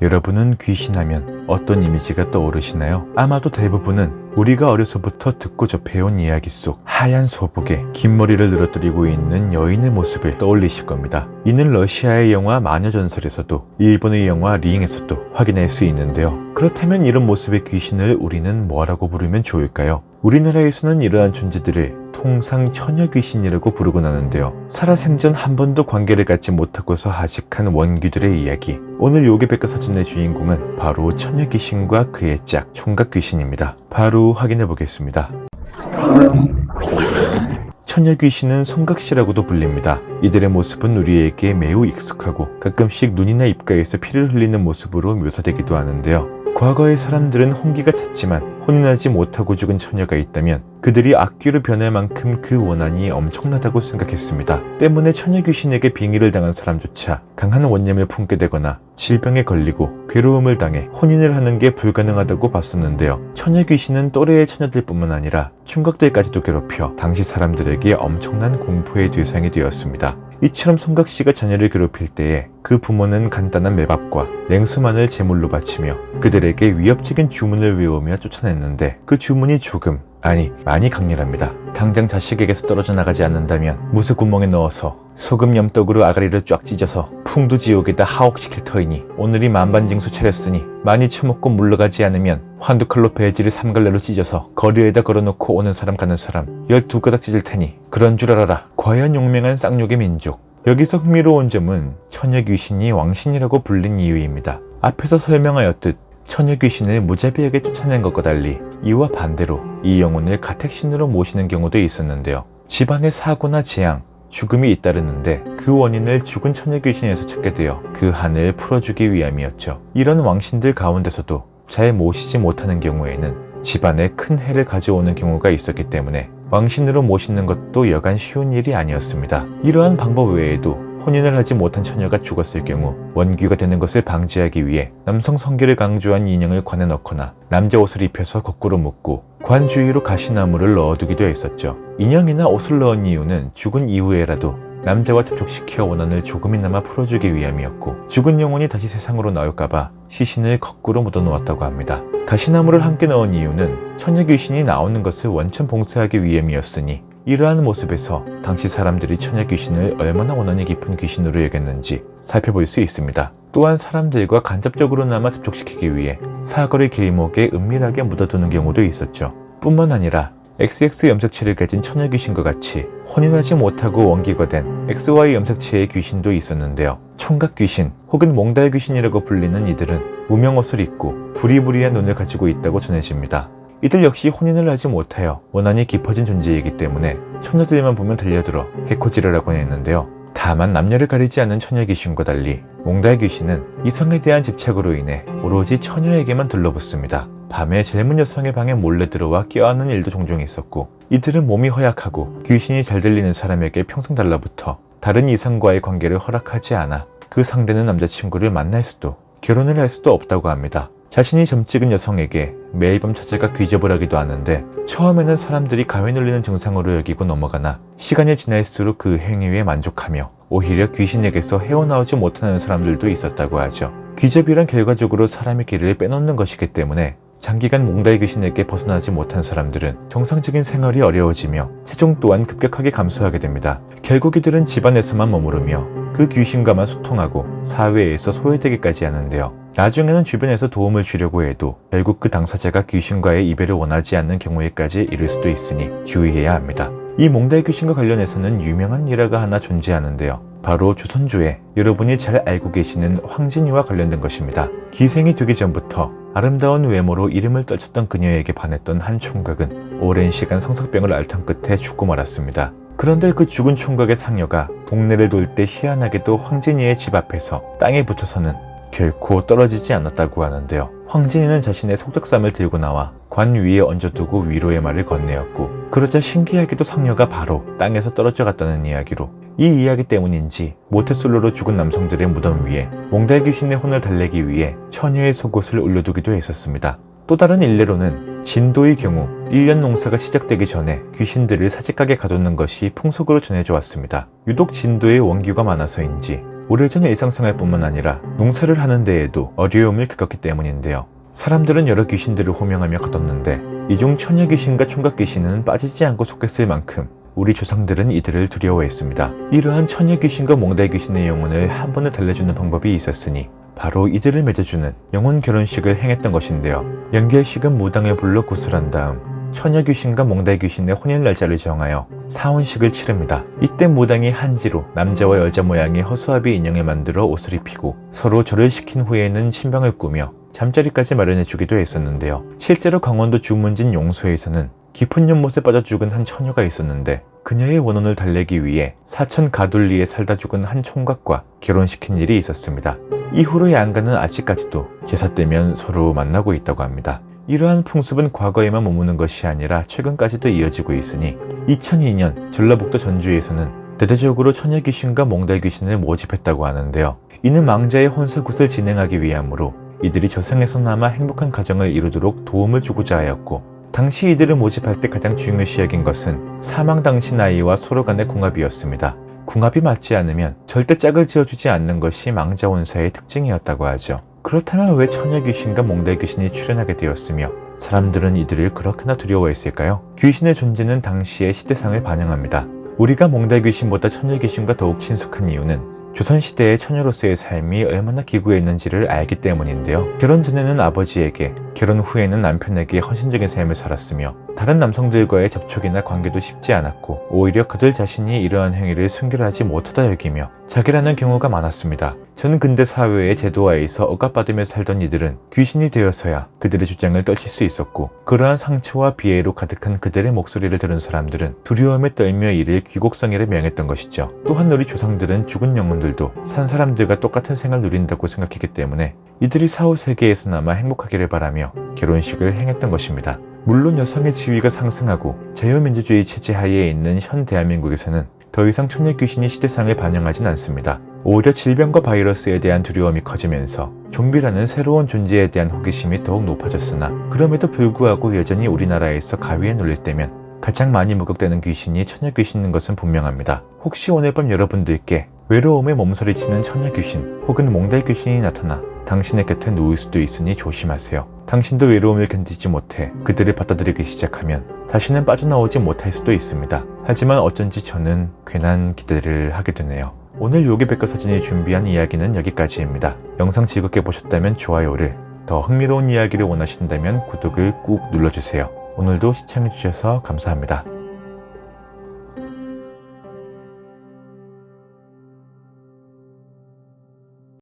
여러분은 귀신하면 어떤 이미지가 떠오르시나요? 아마도 대부분은 우리가 어려서부터 듣고 접해온 이야기 속 하얀 소복에 긴 머리를 늘어뜨리고 있는 여인의 모습을 떠올리실 겁니다. 이는 러시아의 영화 마녀전설에서도 일본의 영화 링에서도 확인할 수 있는데요. 그렇다면 이런 모습의 귀신을 우리는 뭐라고 부르면 좋을까요? 우리나라에서는 이러한 존재들을 통상 처녀귀신이라고 부르곤 하는데요. 살아생전 한 번도 관계를 갖지 못하고서 하직한 원귀들의 이야기. 오늘 요괴백과사전의 주인공은 바로 처녀귀신과 그의 짝 총각귀신입니다. 바로 확인해 보겠습니다. 처녀귀신은 송각시라고도 불립니다. 이들의 모습은 우리에게 매우 익숙하고 가끔씩 눈이나 입가에서 피를 흘리는 모습으로 묘사되기도 하는데요. 과거의 사람들은 혼기가 찼지만 혼인하지 못하고 죽은 처녀가 있다면 그들이 악귀로 변할 만큼 그 원한이 엄청나다고 생각했습니다. 때문에 처녀귀신에게 빙의를 당한 사람조차 강한 원념을 품게 되거나 질병에 걸리고 괴로움을 당해 혼인을 하는 게 불가능하다고 봤었는데요. 처녀귀신은 또래의 처녀들뿐만 아니라 총각들까지도 괴롭혀 당시 사람들에게 엄청난 공포의 대상이 되었습니다. 이처럼 송각씨가 자녀를 괴롭힐 때에 그 부모는 간단한 매밥과 냉수만을 제물로 바치며 그들에게 위협적인 주문을 외우며 쫓아냈는데 그 주문이 많이 강렬합니다. 당장 자식에게서 떨어져 나가지 않는다면 무쇠구멍에 넣어서 소금 염떡으로 아가리를 쫙 찢어서 풍두지옥에다 하옥시킬 터이니 오늘이 만반징수 차렸으니 많이 처먹고 물러가지 않으면 한두 칼로 배지를 3갈래로 찢어서 거리에다 걸어놓고 오는 사람 가는 사람 12가닥 찢을 테니 그런 줄 알아라. 과연 용맹한 쌍욕의 민족. 여기서 흥미로운 점은 처녀귀신이 왕신이라고 불린 이유입니다. 앞에서 설명하였듯 처녀귀신을 무자비하게 쫓아낸 것과 달리 이와 반대로 이 영혼을 가택신으로 모시는 경우도 있었는데요. 집안에 사고나 재앙, 죽음이 잇따르는데 그 원인을 죽은 처녀귀신에서 찾게 되어 그 한을 풀어주기 위함이었죠. 이런 왕신들 가운데서도 잘 모시지 못하는 경우에는 집안에 큰 해를 가져오는 경우가 있었기 때문에 왕신으로 모시는 것도 여간 쉬운 일이 아니었습니다. 이러한 방법 외에도 혼인을 하지 못한 처녀가 죽었을 경우 원귀가 되는 것을 방지하기 위해 남성 성기를 강조한 인형을 관에 넣거나 남자 옷을 입혀서 거꾸로 묶고 관 주위로 가시나무를 넣어두기도 했었죠. 인형이나 옷을 넣은 이유는 죽은 이후에라도 남자와 접촉시켜 원한을 조금이나마 풀어주기 위함이었고 죽은 영혼이 다시 세상으로 나올까봐 시신을 거꾸로 묻어놓았다고 합니다. 가시나무를 함께 넣은 이유는 처녀귀신이 나오는 것을 원천 봉쇄하기 위함이었으니 이러한 모습에서 당시 사람들이 처녀귀신을 얼마나 원한이 깊은 귀신으로 여겼는지 살펴볼 수 있습니다. 또한 사람들과 간접적으로나마 접촉시키기 위해 사거리 길목에 은밀하게 묻어두는 경우도 있었죠. 뿐만 아니라 XX 염색체를 가진 처녀귀신과 같이 혼인하지 못하고 원기가 된 XY 염색체의 귀신도 있었는데요. 총각귀신 혹은 몽달귀신이라고 불리는 이들은 무명옷을 입고 부리부리한 눈을 가지고 있다고 전해집니다. 이들 역시 혼인을 하지 못하여 원한이 깊어진 존재이기 때문에 처녀들만 보면 달려들어 해코지를 하곤 했는데요. 다만 남녀를 가리지 않는 처녀귀신과 달리 몽달귀신은 이성에 대한 집착으로 인해 오로지 처녀에게만 들러붙습니다. 밤에 젊은 여성의 방에 몰래 들어와 껴안는 일도 종종 있었고 이들은 몸이 허약하고 귀신이 잘 들리는 사람에게 평생 달라붙어 다른 이성과의 관계를 허락하지 않아 그 상대는 남자친구를 만날 수도 결혼을 할 수도 없다고 합니다. 자신이 점찍은 여성에게 매일 밤 찾아가 귀접을 하기도 하는데 처음에는 사람들이 가위 눌리는 증상으로 여기고 넘어가나 시간이 지날수록 그 행위에 만족하며 오히려 귀신에게서 헤어나오지 못하는 사람들도 있었다고 하죠. 귀접이란 결과적으로 사람의 길을 빼놓는 것이기 때문에 장기간 몽달귀신에게 벗어나지 못한 사람들은 정상적인 생활이 어려워지며 체중 또한 급격하게 감소하게 됩니다. 결국 이들은 집안에서만 머무르며 그 귀신과만 소통하고 사회에서 소외되기까지 하는데요. 나중에는 주변에서 도움을 주려고 해도 결국 그 당사자가 귀신과의 이별을 원하지 않는 경우에까지 이를 수도 있으니 주의해야 합니다. 이 몽달귀신과 관련해서는 유명한 일화가 하나 존재하는데요. 바로 조선조에 여러분이 잘 알고 계시는 황진이와 관련된 것입니다. 기생이 되기 전부터 아름다운 외모로 이름을 떨쳤던 그녀에게 반했던 한 총각은 오랜 시간 성석병을 앓던 끝에 죽고 말았습니다. 그런데 그 죽은 총각의 상여가 동네를 돌 때 희한하게도 황진이의 집 앞에서 땅에 붙어서는 결코 떨어지지 않았다고 하는데요. 황진이는 자신의 속적삼을 들고 나와 관 위에 얹어두고 위로의 말을 건네었고 그러자 신기하게도 상녀가 바로 땅에서 떨어져 갔다는 이야기로 이 이야기 때문인지 모태솔로로 죽은 남성들의 무덤 위에 몽달귀신의 혼을 달래기 위해 처녀의 속옷을 올려두기도 했었습니다. 또 다른 일례로는 진도의 경우 1년 농사가 시작되기 전에 귀신들을 사직각에 가두는 것이 풍속으로 전해져 왔습니다. 유독 진도에 원귀가 많아서인지 오래전 일상생활뿐만 아니라 농사를 하는 데에도 어려움을 겪었기 때문인데요. 사람들은 여러 귀신들을 호명하며 거뒀는데 이 중 처녀 귀신과 총각 귀신은 빠지지 않고 속했을 만큼 우리 조상들은 이들을 두려워했습니다. 이러한 처녀 귀신과 몽달 귀신의 영혼을 한 번에 달래주는 방법이 있었으니 바로 이들을 맺어주는 영혼 결혼식을 행했던 것인데요. 연결식은 무당을 불러 구슬한 다음 처녀 귀신과 몽달 귀신의 혼인 날짜를 정하여 사혼식을 치릅니다. 이때 무당이 한지로 남자와 여자 모양의 허수아비 인형을 만들어 옷을 입히고 서로 절을 시킨 후에는 신방을 꾸며 잠자리까지 마련해주기도 했었는데요. 실제로 강원도 주문진 용소에서는 깊은 연못에 빠져 죽은 한 처녀가 있었는데 그녀의 원혼을 달래기 위해 사천 가둘리에 살다 죽은 한 총각과 결혼시킨 일이 있었습니다. 이후로 양가는 아직까지도 제사 때면 서로 만나고 있다고 합니다. 이러한 풍습은 과거에만 머무는 것이 아니라 최근까지도 이어지고 있으니 2002년 전라북도 전주에서는 대대적으로 처녀 귀신과 몽달 귀신을 모집했다고 하는데요. 이는 망자의 혼수굿을 진행하기 위함으로 이들이 저승에서나마 행복한 가정을 이루도록 도움을 주고자 하였고, 당시 이들을 모집할 때 가장 중요시 여긴 것은 사망 당시 나이와 서로 간의 궁합이었습니다. 궁합이 맞지 않으면 절대 짝을 지어주지 않는 것이 망자 혼사의 특징이었다고 하죠. 그렇다면 왜 처녀 귀신과 몽달 귀신이 출연하게 되었으며 사람들은 이들을 그렇게나 두려워했을까요? 귀신의 존재는 당시의 시대상을 반영합니다. 우리가 몽달 귀신보다 처녀 귀신과 더욱 친숙한 이유는 조선시대의 처녀로서의 삶이 얼마나 기구했는지를 알기 때문인데요. 결혼 전에는 아버지에게, 결혼 후에는 남편에게 헌신적인 삶을 살았으며 다른 남성들과의 접촉이나 관계도 쉽지 않았고 오히려 그들 자신이 이러한 행위를 순결하지 못하다 여기며 자결하는 경우가 많았습니다. 전 근대 사회의 제도하에서 억압받으며 살던 이들은 귀신이 되어서야 그들의 주장을 떨칠 수 있었고, 그러한 상처와 비애로 가득한 그들의 목소리를 들은 사람들은 두려움에 떨며 이를 귀곡성이라 명했던 것이죠. 또한 우리 조상들은 죽은 영혼들도 산 사람들과 똑같은 생을 누린다고 생각했기 때문에 이들이 사후세계에서나마 행복하기를 바라며 결혼식을 행했던 것입니다. 물론 여성의 지위가 상승하고 자유민주주의 체제 하에 있는 현 대한민국에서는 더 이상 처녀 귀신이 시대상을 반영하진 않습니다. 오히려 질병과 바이러스에 대한 두려움이 커지면서 좀비라는 새로운 존재에 대한 호기심이 더욱 높아졌으나 그럼에도 불구하고 여전히 우리나라에서 가위에 눌릴 때면 가장 많이 목격되는 귀신이 처녀 귀신인 것은 분명합니다. 혹시 오늘 밤 여러분들께 외로움에 몸서리치는 처녀 귀신 혹은 몽달 귀신이 나타나 당신의 곁에 누울 수도 있으니 조심하세요. 당신도 외로움을 견디지 못해 그들을 받아들이기 시작하면 다시는 빠져나오지 못할 수도 있습니다. 하지만 어쩐지 저는 괜한 기대를 하게 되네요. 오늘 요괴백과사전이 준비한 이야기는 여기까지입니다. 영상 즐겁게 보셨다면 좋아요를, 더 흥미로운 이야기를 원하신다면 구독을 꾹 눌러주세요. 오늘도 시청해주셔서 감사합니다.